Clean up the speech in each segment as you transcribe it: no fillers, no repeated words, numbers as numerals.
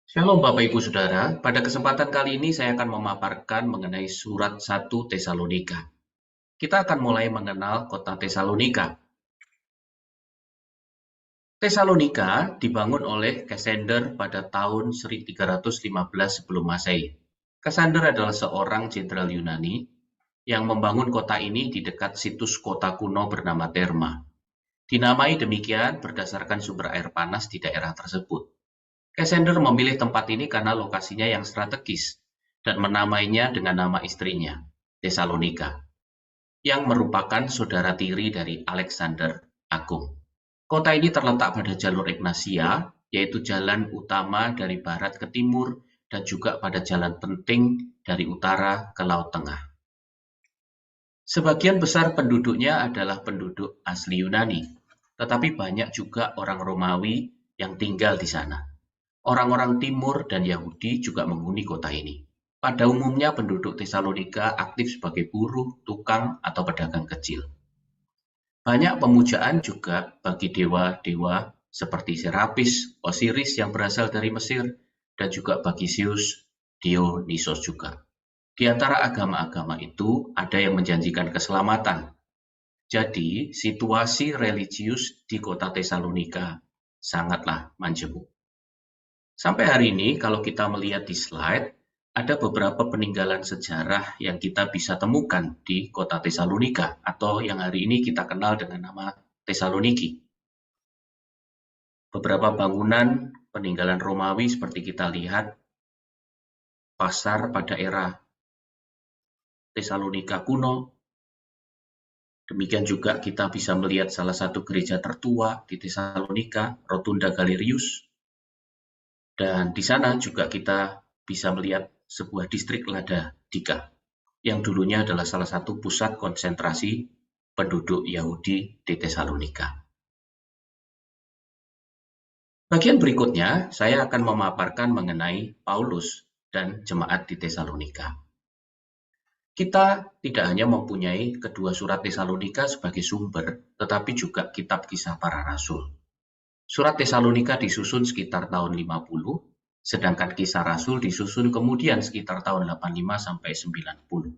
Shalom Bapak Ibu Saudara, pada kesempatan kali ini saya akan memaparkan mengenai surat 1 Tesalonika. Kita akan mulai mengenal kota Tesalonika. Tesalonika dibangun oleh Cassander pada tahun 1315 sebelum Masehi. Cassander adalah seorang jenderal Yunani yang membangun kota ini di dekat situs kota kuno bernama Therma. Dinamai demikian berdasarkan sumber air panas di daerah tersebut. Cassander memilih tempat ini karena lokasinya yang strategis dan menamainya dengan nama istrinya, Tesalonika, yang merupakan saudara tiri dari Alexander Agung. Kota ini terletak pada jalur Egnatia, yaitu jalan utama dari barat ke timur dan juga pada jalan penting dari utara ke Laut Tengah. Sebagian besar penduduknya adalah penduduk asli Yunani, tetapi banyak juga orang Romawi yang tinggal di sana. Orang-orang Timur dan Yahudi juga menghuni kota ini. Pada umumnya penduduk Tesalonika aktif sebagai buruh, tukang, atau pedagang kecil. Banyak pemujaan juga bagi dewa-dewa seperti Serapis, Osiris yang berasal dari Mesir, dan juga bagi Zeus, Dionysos juga. Di antara agama-agama itu ada yang menjanjikan keselamatan. Jadi, situasi religius di kota Tesalonika sangatlah majemuk. Sampai hari ini, kalau kita melihat di slide, ada beberapa peninggalan sejarah yang kita bisa temukan di kota Tesalonika, atau yang hari ini kita kenal dengan nama Tesaloniki. Beberapa bangunan peninggalan Romawi seperti kita lihat, pasar pada era Tesalonika kuno. Demikian juga kita bisa melihat salah satu gereja tertua di Tesalonika, Rotunda Galerius. Dan di sana juga kita bisa melihat sebuah distrik Lada Dika, yang dulunya adalah salah satu pusat konsentrasi penduduk Yahudi di Tesalonika. Bagian berikutnya, saya akan memaparkan mengenai Paulus dan jemaat di Tesalonika. Kita tidak hanya mempunyai kedua surat Tesalonika sebagai sumber, tetapi juga kitab kisah para rasul. Surat Tesalonika disusun sekitar tahun 50, sedangkan kisah rasul disusun kemudian sekitar tahun 85 sampai 90.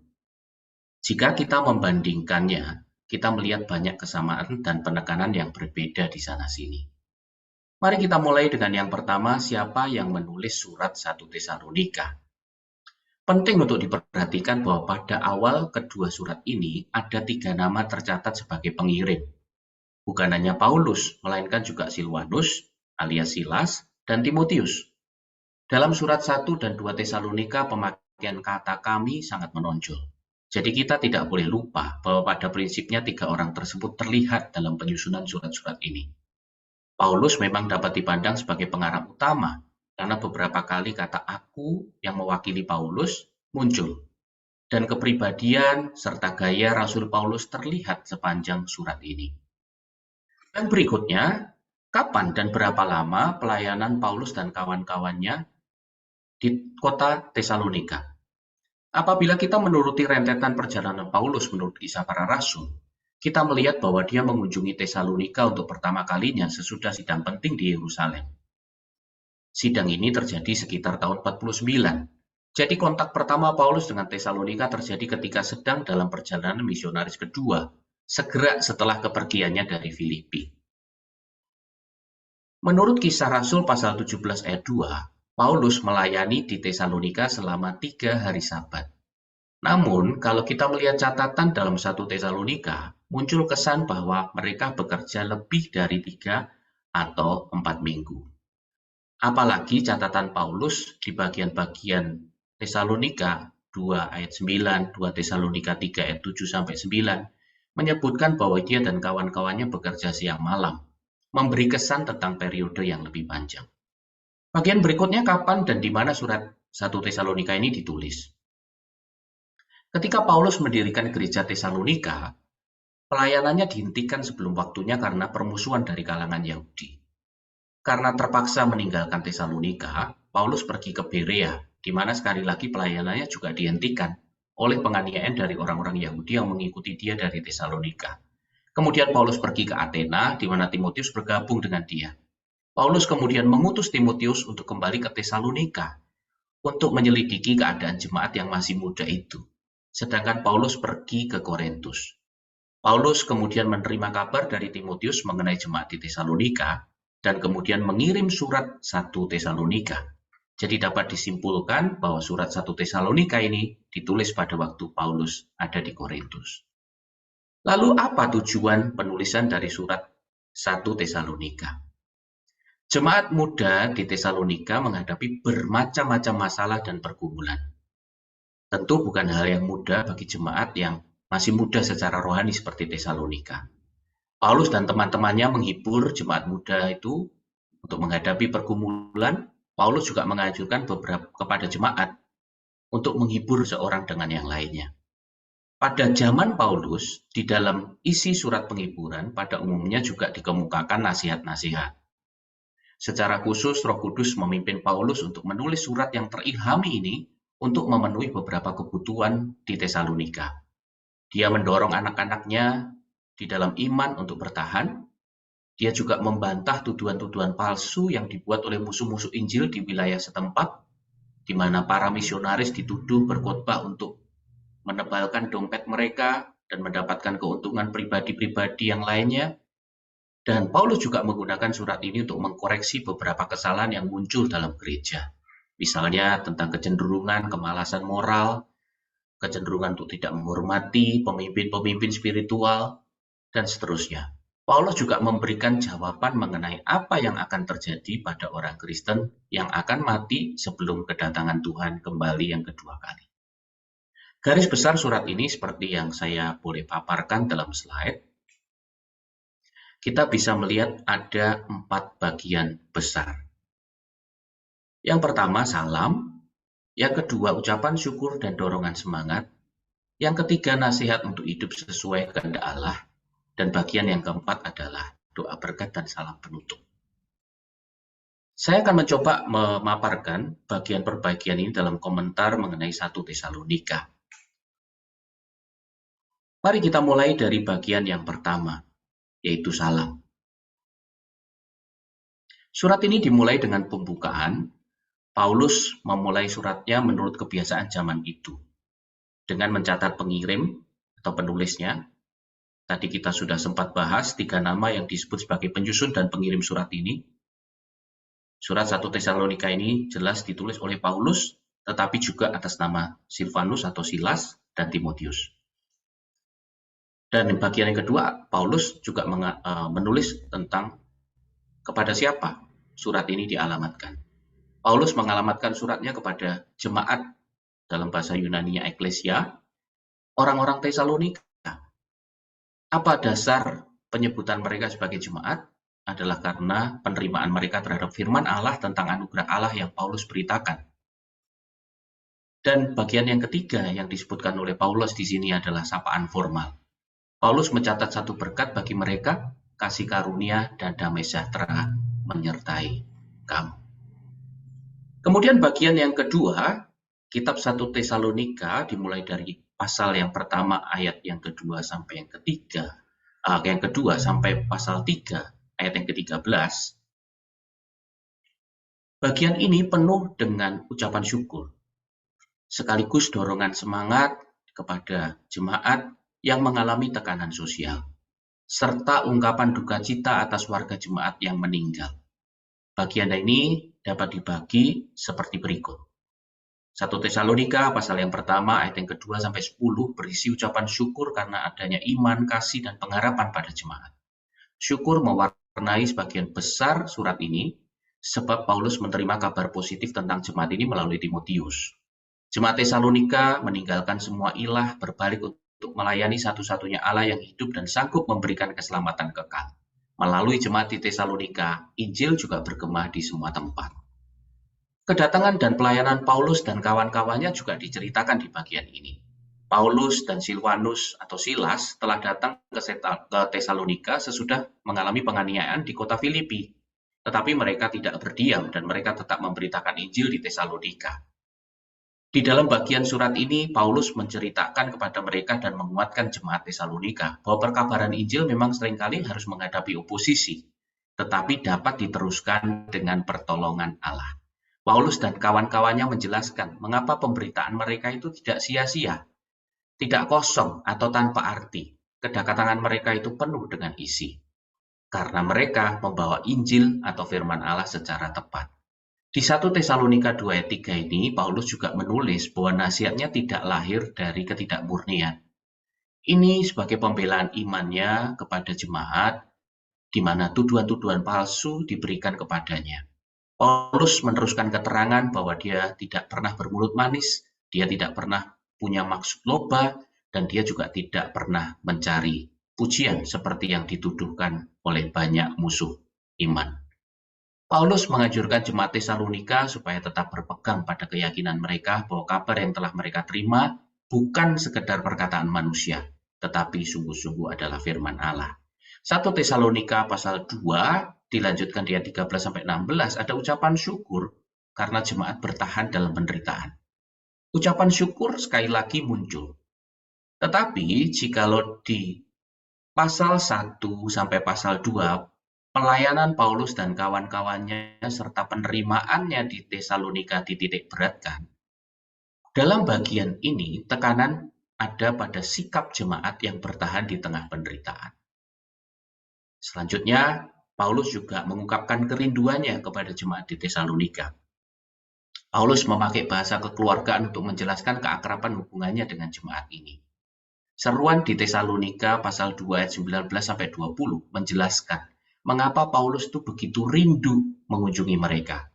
Jika kita membandingkannya, kita melihat banyak kesamaan dan penekanan yang berbeda di sana-sini. Mari kita mulai dengan yang pertama, siapa yang menulis surat 1 Tesalonika. Penting untuk diperhatikan bahwa pada awal kedua surat ini ada 3 nama tercatat sebagai pengirim. Bukan hanya Paulus, melainkan juga Silwanus alias Silas dan Timotius. Dalam surat 1 dan 2 Tesalonika pemakaian kata kami sangat menonjol. Jadi kita tidak boleh lupa bahwa pada prinsipnya 3 orang tersebut terlihat dalam penyusunan surat-surat ini. Paulus memang dapat dipandang sebagai pengarang utama, karena beberapa kali kata aku yang mewakili Paulus muncul. Dan kepribadian serta gaya Rasul Paulus terlihat sepanjang surat ini. Dan berikutnya, kapan dan berapa lama pelayanan Paulus dan kawan-kawannya di kota Tesalonika? Apabila kita menuruti rentetan perjalanan Paulus menurut kisah para rasul, kita melihat bahwa dia mengunjungi Tesalonika untuk pertama kalinya sesudah sidang penting di Yerusalem. Sidang ini terjadi sekitar tahun 49. Jadi kontak pertama Paulus dengan Tesalonika terjadi ketika sedang dalam perjalanan misionaris kedua, segera setelah kepergiannya dari Filipi. Menurut kisah Rasul pasal 17 ayat 2, Paulus melayani di Tesalonika selama 3 hari Sabat. Namun, kalau kita melihat catatan dalam 1 Tesalonika, muncul kesan bahwa mereka bekerja lebih dari 3 atau 4 minggu. Apalagi catatan Paulus di bagian-bagian Tesalonika 2 ayat 9, 2 Tesalonika 3 ayat 7 sampai 9 menyebutkan bahwa dia dan kawan-kawannya bekerja siang malam, memberi kesan tentang periode yang lebih panjang. Bagian berikutnya kapan dan di mana surat 1 Tesalonika ini ditulis. Ketika Paulus mendirikan gereja Tesalonika, pelayanannya dihentikan sebelum waktunya karena permusuhan dari kalangan Yahudi. Karena terpaksa meninggalkan Tesalonika, Paulus pergi ke Berea, di mana sekali lagi pelayanannya juga dihentikan oleh penganiayaan dari orang-orang Yahudi yang mengikuti dia dari Tesalonika. Kemudian Paulus pergi ke Athena, di mana Timotius bergabung dengan dia. Paulus kemudian mengutus Timotius untuk kembali ke Tesalonika untuk menyelidiki keadaan jemaat yang masih muda itu. Sedangkan Paulus pergi ke Korintus. Paulus kemudian menerima kabar dari Timotius mengenai jemaat di Tesalonika dan kemudian mengirim surat 1 Tesalonika. Jadi dapat disimpulkan bahwa surat 1 Tesalonika ini ditulis pada waktu Paulus ada di Korintus. Lalu apa tujuan penulisan dari surat 1 Tesalonika? Jemaat muda di Tesalonika menghadapi bermacam-macam masalah dan pergumulan. Tentu bukan hal yang mudah bagi jemaat yang masih muda secara rohani seperti Tesalonika. Paulus dan teman-temannya menghibur jemaat muda itu untuk menghadapi pergumulan. Paulus juga menganjurkan kepada jemaat untuk menghibur seorang dengan yang lainnya. Pada zaman Paulus, di dalam isi surat penghiburan pada umumnya juga dikemukakan nasihat-nasihat. Secara khusus, Roh Kudus memimpin Paulus untuk menulis surat yang terilhami ini untuk memenuhi beberapa kebutuhan di Tesalonika. Dia mendorong anak-anaknya di dalam iman untuk bertahan. Dia juga membantah tuduhan-tuduhan palsu yang dibuat oleh musuh-musuh Injil di wilayah setempat, di mana para misionaris dituduh berkhotbah untuk menebalkan dompet mereka dan mendapatkan keuntungan pribadi-pribadi yang lainnya. Dan Paulus juga menggunakan surat ini untuk mengkoreksi beberapa kesalahan yang muncul dalam gereja. Misalnya tentang kecenderungan, kemalasan moral, kecenderungan untuk tidak menghormati pemimpin-pemimpin spiritual, dan seterusnya. Paulus juga memberikan jawaban mengenai apa yang akan terjadi pada orang Kristen yang akan mati sebelum kedatangan Tuhan kembali yang kedua kali. Garis besar surat ini seperti yang saya boleh paparkan dalam slide. Kita bisa melihat ada 4 bagian besar. Yang pertama, salam. Yang kedua, ucapan syukur dan dorongan semangat. Yang ketiga, nasihat untuk hidup sesuai kehendak Allah. Dan bagian yang keempat adalah doa berkat dan salam penutup. Saya akan mencoba memaparkan bagian per bagian ini dalam komentar mengenai 1 Tesalonika. Mari kita mulai dari bagian yang pertama, yaitu salam. Surat ini dimulai dengan pembukaan. Paulus memulai suratnya menurut kebiasaan zaman itu, dengan mencatat pengirim atau penulisnya. Tadi kita sudah sempat bahas 3 nama yang disebut sebagai penyusun dan pengirim surat ini. Surat 1 Tesalonika ini jelas ditulis oleh Paulus, tetapi juga atas nama Silvanus atau Silas dan Timotius. Dan bagian yang kedua, Paulus juga menulis tentang kepada siapa surat ini dialamatkan. Paulus mengalamatkan suratnya kepada jemaat, dalam bahasa Yunani-nya Eklesia, orang-orang Tesalonika. Apa dasar penyebutan mereka sebagai jemaat? Adalah karena penerimaan mereka terhadap firman Allah tentang anugerah Allah yang Paulus beritakan. Dan bagian yang ketiga yang disebutkan oleh Paulus di sini adalah sapaan formal. Paulus mencatat satu berkat bagi mereka, kasih karunia dan damai sejahtera menyertai kamu. Kemudian bagian yang kedua, kitab 1 Tesalonika dimulai dari pasal yang pertama ayat yang kedua sampai yang ketiga, yang kedua sampai pasal 3 ayat yang ke-13. Bagian ini penuh dengan ucapan syukur, sekaligus dorongan semangat kepada jemaat yang mengalami tekanan sosial, serta ungkapan duka cita atas warga jemaat yang meninggal. Bagian ini dapat dibagi seperti berikut. 1 Tesalonika pasal yang pertama ayat yang kedua sampai 10 berisi ucapan syukur karena adanya iman, kasih, dan pengharapan pada jemaat. Syukur mewarnai sebagian besar surat ini sebab Paulus menerima kabar positif tentang jemaat ini melalui Timotius. Jemaat Tesalonika meninggalkan semua ilah, berbalik untuk melayani satu-satunya Allah yang hidup dan sanggup memberikan keselamatan kekal. Melalui jemaat di Tesalonika, Injil juga bergema di semua tempat. Kedatangan dan pelayanan Paulus dan kawan-kawannya juga diceritakan di bagian ini. Paulus dan Silvanus atau Silas telah datang ke Tesalonika sesudah mengalami penganiayaan di kota Filipi. Tetapi mereka tidak berdiam dan mereka tetap memberitakan Injil di Tesalonika. Di dalam bagian surat ini, Paulus menceritakan kepada mereka dan menguatkan jemaat Tesalonika bahwa perkabaran Injil memang seringkali harus menghadapi oposisi. tetapi dapat diteruskan dengan pertolongan Allah. Paulus dan kawan-kawannya menjelaskan mengapa pemberitaan mereka itu tidak sia-sia, tidak kosong atau tanpa arti. Kedatangan mereka itu penuh dengan isi, karena mereka membawa Injil atau firman Allah secara tepat. Di 1 Tesalonika 2 ayat 3 ini, Paulus juga menulis bahwa nasihatnya tidak lahir dari ketidakmurnian. Ini sebagai pembelaan imannya kepada jemaat, di mana tuduhan-tuduhan palsu diberikan kepadanya. Paulus meneruskan keterangan bahwa dia tidak pernah bermulut manis, dia tidak pernah punya maksud loba, dan dia juga tidak pernah mencari pujian seperti yang dituduhkan oleh banyak musuh iman. Paulus menganjurkan jemaat Tesalonika supaya tetap berpegang pada keyakinan mereka bahwa kabar yang telah mereka terima bukan sekedar perkataan manusia, tetapi sungguh-sungguh adalah firman Allah. 1 Tesalonika pasal 2 dilanjutkan di ayat 13-16 ada ucapan syukur karena jemaat bertahan dalam penderitaan. Ucapan syukur sekali lagi muncul. Tetapi jikalau di pasal 1 sampai pasal 2 pelayanan Paulus dan kawan-kawannya serta penerimaannya di Tesalonika dititik beratkan. Dalam bagian ini tekanan ada pada sikap jemaat yang bertahan di tengah penderitaan. Selanjutnya, Paulus juga mengungkapkan kerinduannya kepada jemaat di Tesalonika. Paulus memakai bahasa kekeluargaan untuk menjelaskan keakraban hubungannya dengan jemaat ini. Seruan di Tesalonika pasal 2 ayat 19-20 menjelaskan mengapa Paulus itu begitu rindu mengunjungi mereka.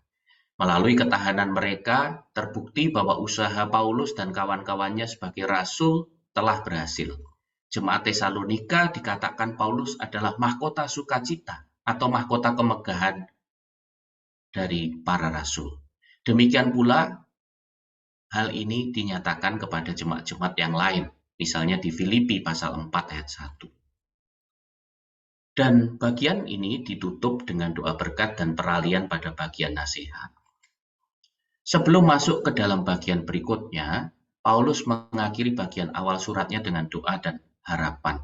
Melalui ketahanan mereka, terbukti bahwa usaha Paulus dan kawan-kawannya sebagai rasul telah berhasil. Jemaat Tesalonika dikatakan Paulus adalah mahkota sukacita atau mahkota kemegahan dari para rasul. Demikian pula hal ini dinyatakan kepada jemaat-jemaat yang lain, misalnya di Filipi pasal 4 ayat 1. Dan bagian ini ditutup dengan doa berkat dan peralihan pada bagian nasihat. Sebelum masuk ke dalam bagian berikutnya, Paulus mengakhiri bagian awal suratnya dengan doa dan harapan.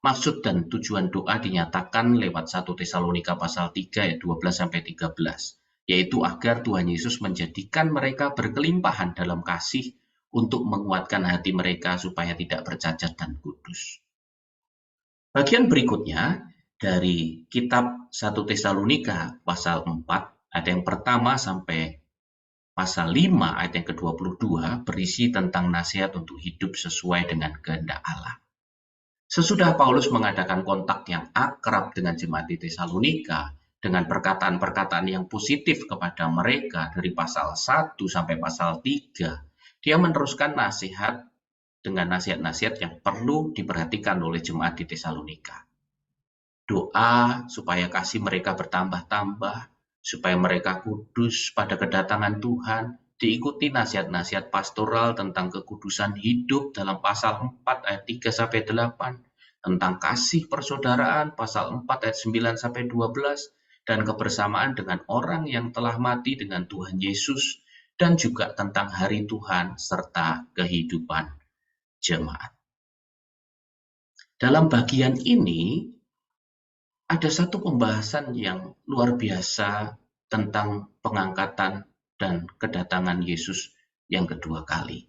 Maksud dan tujuan doa dinyatakan lewat 1 Tesalonika pasal 3 ayat 12-13, yaitu agar Tuhan Yesus menjadikan mereka berkelimpahan dalam kasih untuk menguatkan hati mereka supaya tidak bercacat dan kudus. Bagian berikutnya dari kitab 1 Tesalonika pasal 4 ayat yang pertama sampai pasal 5 ayat yang ke-22 berisi tentang nasihat untuk hidup sesuai dengan kehendak Allah. Sesudah Paulus mengadakan kontak yang akrab dengan jemaat di Tesalonika dengan perkataan-perkataan yang positif kepada mereka dari pasal 1 sampai pasal 3, dia meneruskan nasihat dengan nasihat-nasihat yang perlu diperhatikan oleh jemaat di Tesalonika. Doa supaya kasih mereka bertambah-tambah, supaya mereka kudus pada kedatangan Tuhan, diikuti nasihat-nasihat pastoral tentang kekudusan hidup dalam pasal 4 ayat 3-8, tentang kasih persaudaraan pasal 4 ayat 9-12, dan kebersamaan dengan orang yang telah mati dengan Tuhan Yesus, dan juga tentang hari Tuhan serta kehidupan jemaat. Dalam bagian ini, ada satu pembahasan yang luar biasa tentang pengangkatan dan kedatangan Yesus yang kedua kali.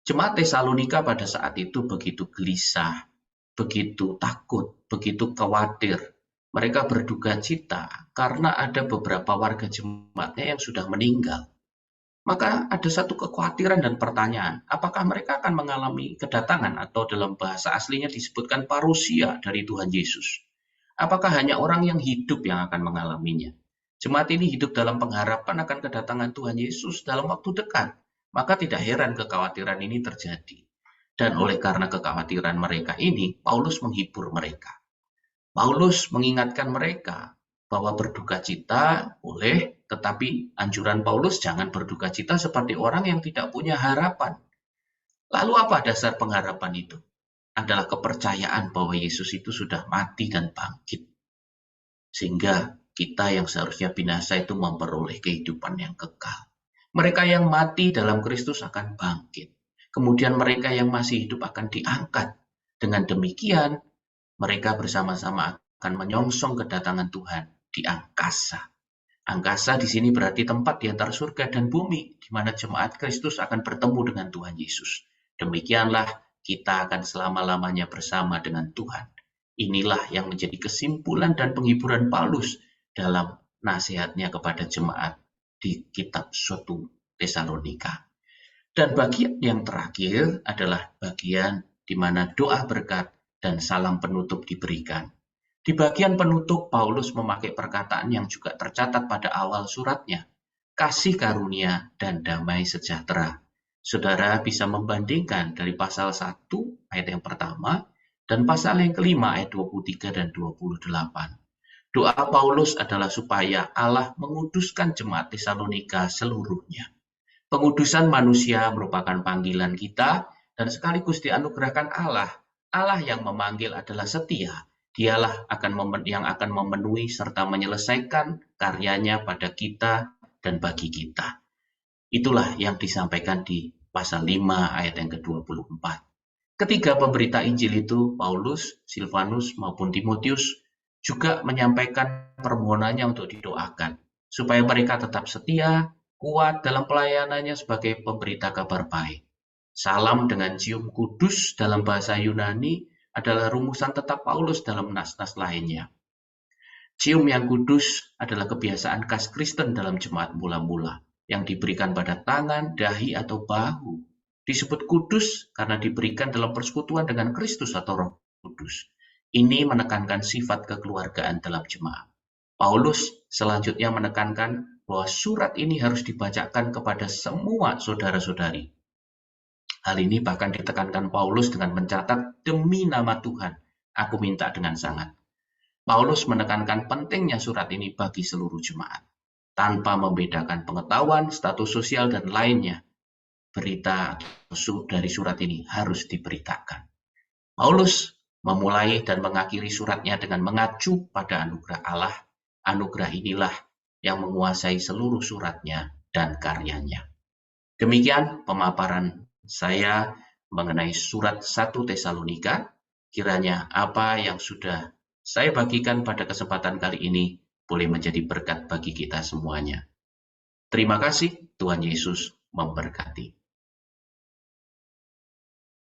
Jemaat Tesalonika pada saat itu begitu gelisah, begitu takut, begitu khawatir. Mereka berduka cita karena ada beberapa warga jemaatnya yang sudah meninggal. Maka ada satu kekhawatiran dan pertanyaan, apakah mereka akan mengalami kedatangan atau dalam bahasa aslinya disebutkan parousia dari Tuhan Yesus? Apakah hanya orang yang hidup yang akan mengalaminya? Jemaat ini hidup dalam pengharapan akan kedatangan Tuhan Yesus dalam waktu dekat. Maka tidak heran kekhawatiran ini terjadi. Dan oleh karena kekhawatiran mereka ini, Paulus menghibur mereka. Paulus mengingatkan mereka bahwa berduka cita boleh, tetapi anjuran Paulus jangan berduka cita seperti orang yang tidak punya harapan. Lalu apa dasar pengharapan itu? Adalah kepercayaan bahwa Yesus itu sudah mati dan bangkit. Sehingga kita yang seharusnya binasa itu memperoleh kehidupan yang kekal. Mereka yang mati dalam Kristus akan bangkit. Kemudian mereka yang masih hidup akan diangkat. Dengan demikian, mereka bersama-sama akan menyongsong kedatangan Tuhan di di angkasa. Angkasa di sini berarti tempat di antara surga dan bumi, di mana jemaat Kristus akan bertemu dengan Tuhan Yesus. Demikianlah kita akan selama-lamanya bersama dengan Tuhan. Inilah yang menjadi kesimpulan dan penghiburan Paulus dalam nasihatnya kepada jemaat di kitab 1 Tesalonika. Dan bagian yang terakhir adalah bagian di mana doa berkat dan salam penutup diberikan. Di bagian penutup, Paulus memakai perkataan yang juga tercatat pada awal suratnya, kasih karunia dan damai sejahtera. Saudara bisa membandingkan dari pasal 1 ayat yang pertama dan pasal yang kelima ayat 23 dan 28. Doa Paulus adalah supaya Allah menguduskan jemaat Tesalonika seluruhnya. Pengudusan manusia merupakan panggilan kita dan sekaligus dianugerahkan Allah. Allah yang memanggil adalah setia. Dialah yang akan memenuhi serta menyelesaikan karyanya pada kita dan bagi kita. Itulah yang disampaikan di pasal 5 ayat yang ke-24. Ketiga pemberita Injil itu, Paulus, Silvanus, maupun Timotius, juga menyampaikan permohonannya untuk didoakan, supaya mereka tetap setia, kuat dalam pelayanannya sebagai pemberita kabar baik. Salam dengan cium kudus dalam bahasa Yunani adalah rumusan tetap Paulus dalam nas-nas lainnya. Cium yang kudus adalah kebiasaan khas Kristen dalam jemaat mula-mula yang diberikan pada tangan, dahi, atau bahu. Disebut kudus karena diberikan dalam persekutuan dengan Kristus atau Roh Kudus. Ini menekankan sifat kekeluargaan dalam jemaat. Paulus selanjutnya menekankan bahwa surat ini harus dibacakan kepada semua saudara-saudari. Hal ini bahkan ditekankan Paulus dengan mencatat, demi nama Tuhan, aku minta dengan sangat. Paulus menekankan pentingnya surat ini bagi seluruh jemaat, tanpa membedakan pengetahuan, status sosial, dan lainnya. Berita dari surat ini harus diberitakan. Paulus memulai dan mengakhiri suratnya dengan mengacu pada anugerah Allah. Anugerah inilah yang menguasai seluruh suratnya dan karyanya. Demikian pemaparan saya mengenai surat 1 Tesalonika. Kiranya apa yang sudah saya bagikan pada kesempatan kali ini boleh menjadi berkat bagi kita semuanya. Terima kasih, Tuhan Yesus memberkati.